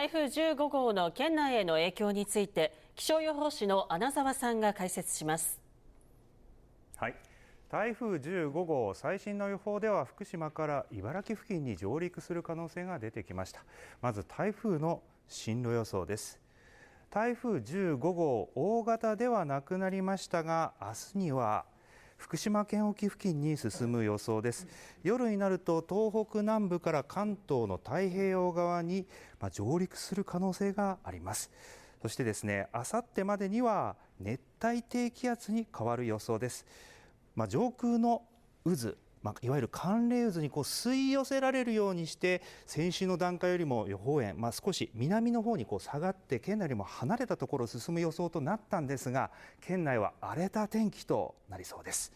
台風15号の県内への影響について、気象予報士の穴澤さんが解説します。はい、台風15号、最新の予報では福島から茨城付近に上陸する可能性が出てきました。まず台風の進路予想です。台風15号、大型ではなくなりましたが、明日には福島県沖付近に進む予想です。夜になると東北南部から関東の太平洋側に上陸する可能性があります。そしてですね、あさってまでには熱帯低気圧に変わる予想です。上空の渦、いわゆる寒冷渦に吸い寄せられるようにして先週の段階よりも予報円、少し南の方に下がって県内よりも離れたところを進む予想となったんですが、県内は荒れた天気となりそうです。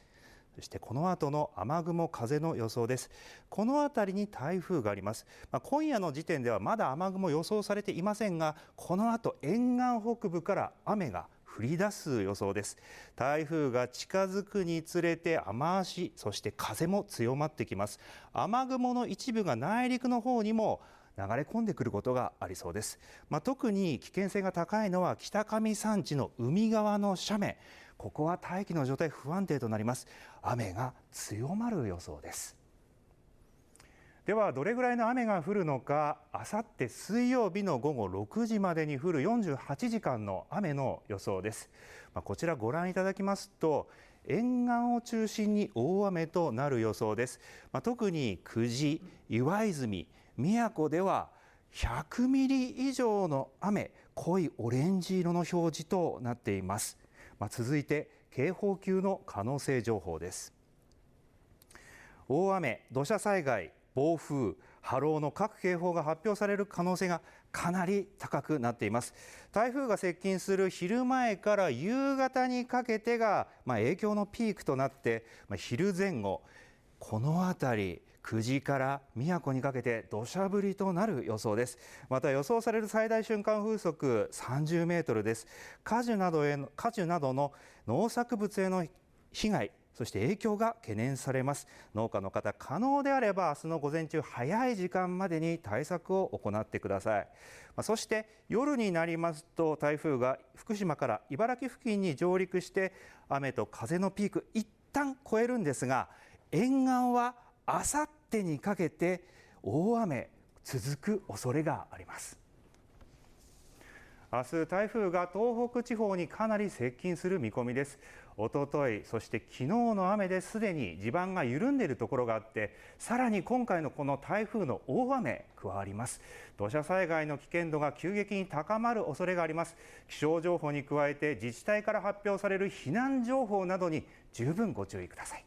そしてこの後の雨雲風の予想です。この辺りに台風があります。今夜の時点ではまだ雨雲予想されていませんが、この後沿岸北部から雨が降り出す予想です。台風が近づくにつれて雨足、そして風も強まってきます。雨雲の一部が内陸の方にも流れ込んでくることがありそうです。特に危険性が高いのは北上山地の海側の斜面、ここは大気の状態不安定となります。雨が強まる予想です。ではどれぐらいの雨が降るのか、あさって水曜日の午後6時までに降る48時間の雨の予想です。こちらご覧いただきますと、沿岸を中心に大雨となる予想です。特に久慈、岩泉、宮古では100ミリ以上の雨、濃いオレンジ色の表示となっています。続いて警報級の可能性情報です。大雨、土砂災害、暴風、波浪の各警報が発表される可能性がかなり高くなっています。台風が接近する昼前から夕方にかけてが影響のピークとなって、昼前後、この辺り久慈から宮古にかけて土砂降りとなる予想です。また予想される最大瞬間風速30メートルです。果樹などの農作物への被害、そして影響が懸念されます。農家の方、可能であれば明日の午前中早い時間までに対策を行ってください。そして夜になりますと台風が福島から茨城付近に上陸して雨と風のピーク一旦超えるんですが、沿岸はあさってにかけて大雨続く恐れがあります。明日台風が東北地方にかなり接近する見込みです。おととい、そして昨日の雨ですでに地盤が緩んでいるところがあって、さらに今回のこの台風の大雨加わります。土砂災害の危険度が急激に高まる恐れがあります。気象情報に加えて自治体から発表される避難情報などに十分ご注意ください。